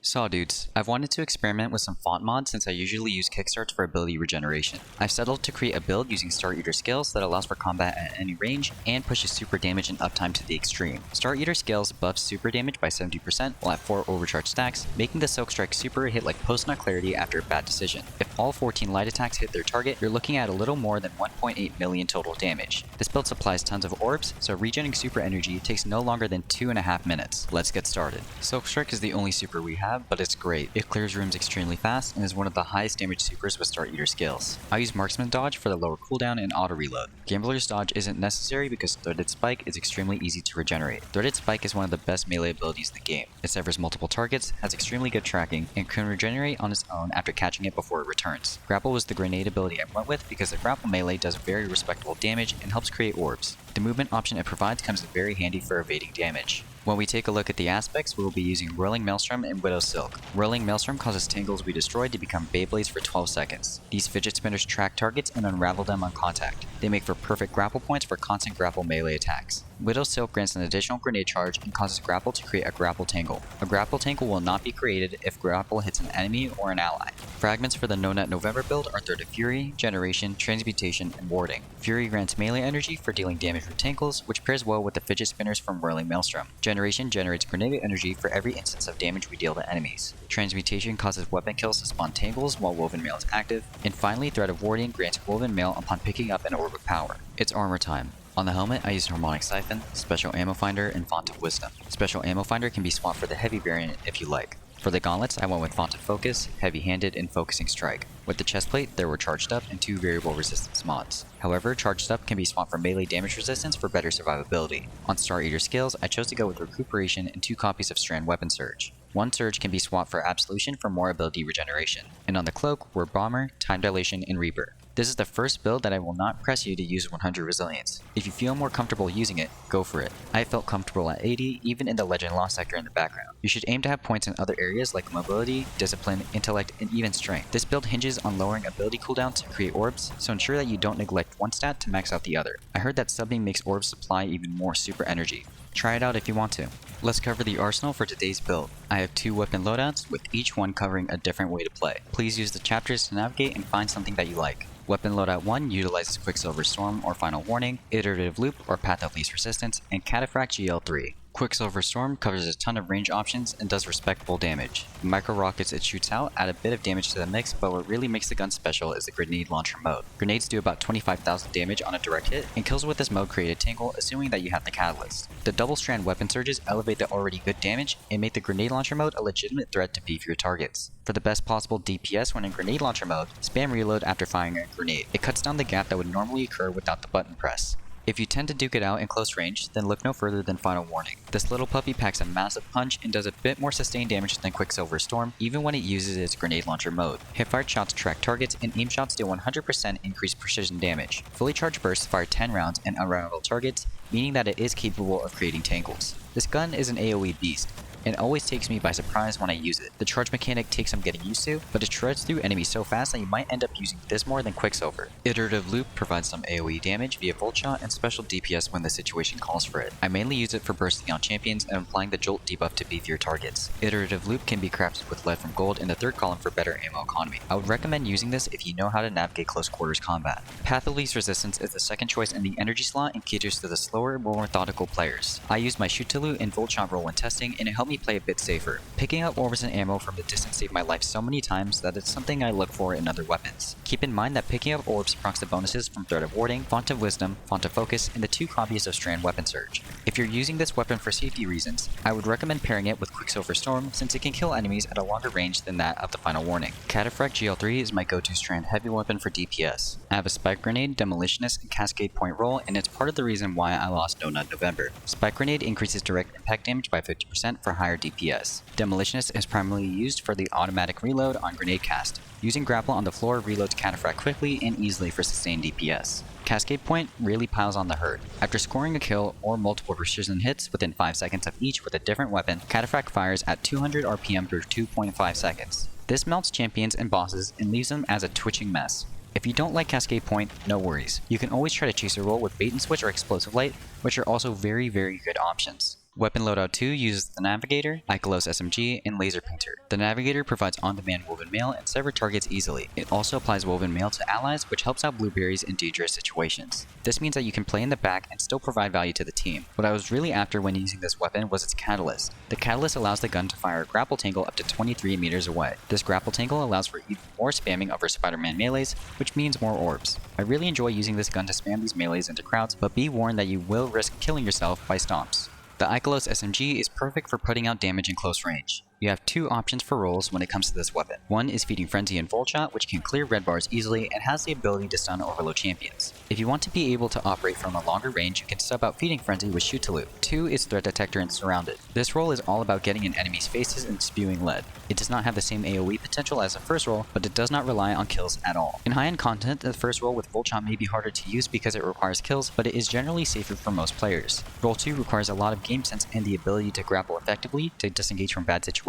So dudes, I've wanted to experiment with some font mods since I usually use kickstarts for ability regeneration. I've settled to create a build using Star Eater skills that allows for combat at any range and pushes super damage and uptime to the extreme. Star Eater skills buffs super damage by 70% while at 4 overcharge stacks, making the Silk Strike super hit like post-nut clarity after a bad decision. If all 14 light attacks hit their target, you're looking at a little more than 1.8 million total damage. This build supplies tons of orbs, so regenerating super energy takes no longer than 2.5 minutes. Let's get started. Silk Strike is the only super we have, but it's great. It clears rooms extremely fast and is one of the highest damage supers with Star Eater skills. I use Marksman Dodge for the lower cooldown and auto reload. Gambler's Dodge isn't necessary because Threaded Spike is extremely easy to regenerate. Threaded Spike is one of the best melee abilities in the game. It severs multiple targets, has extremely good tracking, and can regenerate on its own after catching it before it returns. Grapple was the grenade ability I went with because the grapple melee does very respectable damage and helps create orbs. The movement option it provides comes in very handy for evading damage. When we take a look at the aspects, we will be using Whirling Maelstrom and Widow Silk. Whirling Maelstrom causes tangles we destroyed to become Beyblades for 12 seconds. These fidget spinners track targets and unravel them on contact. They make for perfect grapple points for constant grapple melee attacks. Widow Silk grants an additional grenade charge and causes grapple to create a grapple tangle. A grapple tangle will not be created if grapple hits an enemy or an ally. Fragments for the No Nut November build are Thread of Fury, Generation, Transmutation, and Warding. Fury grants melee energy for dealing damage from tangles, which pairs well with the fidget spinners from Whirling Maelstrom. Generation generates grenade energy for every instance of damage we deal to enemies. Transmutation causes weapon kills to spawn tangles while Woven Mail is active. And finally, Thread of Warding grants Woven Mail upon picking up an orb of power. It's armor time. On the helmet, I used Harmonic Siphon, Special Ammo Finder, and Font of Wisdom. Special Ammo Finder can be swapped for the heavy variant if you like. For the gauntlets, I went with Font of Focus, Heavy Handed, and Focusing Strike. With the chestplate, there were Charged Up and 2 variable resistance mods. However, Charged Up can be swapped for melee damage resistance for better survivability. On Star Eater skills, I chose to go with Recuperation and 2 copies of Strand Weapon Surge. One Surge can be swapped for Absolution for more ability regeneration. And on the cloak were Bomber, Time Dilation, and Reaper. This is the first build that I will not press you to use 100 resilience. If you feel more comfortable using it, go for it. I felt comfortable at 80, even in the Legend Lost sector in the background. You should aim to have points in other areas like mobility, discipline, intellect, and even strength. This build hinges on lowering ability cooldown to create orbs, so ensure that you don't neglect one stat to max out the other. I heard that subbing makes orbs supply even more super energy. Try it out if you want to. Let's cover the arsenal for today's build. I have 2 weapon loadouts, with each one covering a different way to play. Please use the chapters to navigate and find something that you like. Weapon Loadout 1 utilizes Quicksilver Storm or Final Warning, Iterative Loop or Path of Least Resistance, and Cataphract GL3. Quicksilver Storm covers a ton of range options and does respectable damage. The micro rockets it shoots out add a bit of damage to the mix, but what really makes the gun special is the grenade launcher mode. Grenades do about 25,000 damage on a direct hit, and kills with this mode create a tangle assuming that you have the catalyst. The double strand weapon surges elevate the already good damage and make the grenade launcher mode a legitimate threat to beef your targets. For the best possible DPS when in grenade launcher mode, spam reload after firing a grenade. It cuts down the gap that would normally occur without the button press. If you tend to duke it out in close range, then look no further than Final Warning. This little puppy packs a massive punch and does a bit more sustained damage than Quicksilver Storm, even when it uses its grenade launcher mode. Hipfire shots track targets, and aim shots deal 100% increased precision damage. Fully charged bursts fire 10 rounds and unrivaled targets, meaning that it is capable of creating tangles. This gun is an AoE beast. It always takes me by surprise when I use it. The charge mechanic takes some getting used to, but it shreds through enemies so fast that you might end up using this more than Quicksilver. Iterative Loop provides some AoE damage via Volt Shot and special DPS when the situation calls for it. I mainly use it for bursting on champions and applying the Jolt debuff to beefier targets. Iterative Loop can be crafted with lead from gold in the 3rd column for better ammo economy. I would recommend using this if you know how to navigate close quarters combat. Path of Least Resistance is the second choice in the energy slot and caters to the slower, more methodical players. I used my Shoot to Loot and Volt Shot roll when testing, and it helped me play a bit safer. Picking up orbs and ammo from the distance saved my life so many times that it's something I look for in other weapons. Keep in mind that picking up orbs procs the bonuses from Thread of Warding, Font of Wisdom, Font of Focus, and the 2 copies of Strand Weapon Surge. If you're using this weapon for safety reasons, I would recommend pairing it with Quicksilver Storm since it can kill enemies at a longer range than that of the Final Warning. Cataphract GL3 is my go-to Strand heavy weapon for DPS. I have a Spike Grenade, Demolitionist, and Cascade Point roll, and it's part of the reason why I lost No Nut November. Spike Grenade increases direct impact damage by 50% for higher DPS. Demolitionist is primarily used for the automatic reload on grenade cast. Using grapple on the floor reloads Cataphract quickly and easily for sustained DPS. Cascade Point really piles on the hurt. After scoring a kill or multiple precision hits within 5 seconds of each with a different weapon, Cataphract fires at 200 RPM for 2.5 seconds. This melts champions and bosses and leaves them as a twitching mess. If you don't like Cascade Point, no worries. You can always try to chase a roll with Bait and Switch or Explosive Light, which are also very good options. Weapon Loadout 2 uses the Navigator, Ikelos SMG, and Laser Painter. The Navigator provides on-demand woven mail and sever targets easily. It also applies woven mail to allies, which helps out blueberries in dangerous situations. This means that you can play in the back and still provide value to the team. What I was really after when using this weapon was its catalyst. The catalyst allows the gun to fire a grapple tangle up to 23 meters away. This grapple tangle allows for even more spamming of our Spider-Man melees, which means more orbs. I really enjoy using this gun to spam these melees into crowds, but be warned that you will risk killing yourself by stomps. The Ikelos SMG is perfect for putting out damage in close range. You have two options for rolls when it comes to this weapon. One is Feeding Frenzy and Volt Shot, which can clear red bars easily and has the ability to stun overload champions. If you want to be able to operate from a longer range, you can sub out Feeding Frenzy with Shoot to Loot. 2 is Threat Detector and Surrounded. This roll is all about getting in enemies' faces and spewing lead. It does not have the same AoE potential as the first roll, but it does not rely on kills at all. In high-end content, the first roll with Volt Shot may be harder to use because it requires kills, but it is generally safer for most players. Roll 2 requires a lot of game sense and the ability to grapple effectively to disengage from bad situations.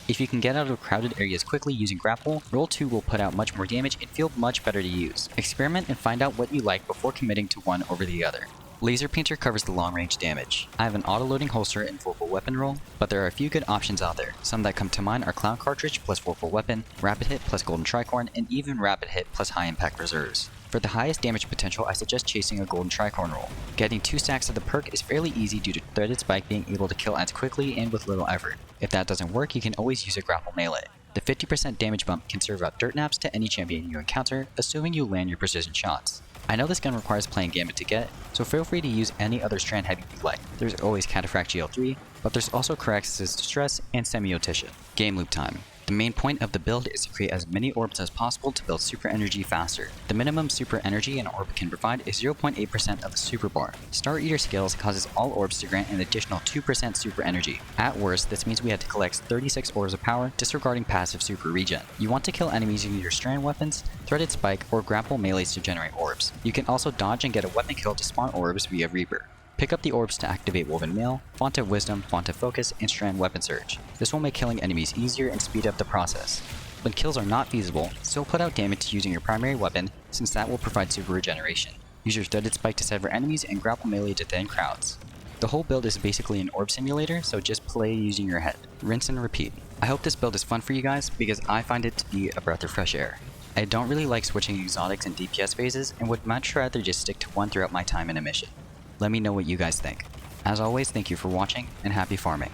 If you can get out of crowded areas quickly using grapple, roll 2 will put out much more damage and feel much better to use. Experiment and find out what you like before committing to one over the other. Laser Painter covers the long range damage. I have an auto-loading holster and vorpal weapon roll, but there are a few good options out there. Some that come to mind are Clown Cartridge plus vorpal weapon, Rapid Hit plus Golden Tricorn, and even Rapid Hit plus High Impact Reserves. For the highest damage potential, I suggest chasing a Golden Tricorn roll. Getting 2 stacks of the perk is fairly easy due to Threaded Spike being able to kill ants quickly and with little effort. If that doesn't work, you can always use a grapple melee. The 50% damage bump can serve out dirt naps to any champion you encounter, assuming you land your precision shots. I know this gun requires playing Gambit to get, so feel free to use any other Strand heavy you like. There's always Cataphract GL3, but there's also Carax's Distress and Semioticia. Gameloop time. The main point of the build is to create as many orbs as possible to build super energy faster. The minimum super energy an orb can provide is 0.8% of the super bar. Star Eater skills causes all orbs to grant an additional 2% super energy. At worst, this means we had to collect 36 orbs of power, disregarding passive super regen. You want to kill enemies using your Strand weapons, Threaded Spike, or grapple melees to generate orbs. You can also dodge and get a weapon kill to spawn orbs via Reaper. Pick up the orbs to activate Woven Mail, Font of Wisdom, Font of Focus, and Strand Weapon Surge. This will make killing enemies easier and speed up the process. When kills are not feasible, still put out damage using your primary weapon, since that will provide super regeneration. Use your Threaded Spike to sever enemies and grapple melee to thin crowds. The whole build is basically an orb simulator, so just play using your head. Rinse and repeat. I hope this build is fun for you guys, because I find it to be a breath of fresh air. I don't really like switching exotics and DPS phases, and would much rather just stick to one throughout my time in a mission. Let me know what you guys think. As always, thank you for watching, and happy farming.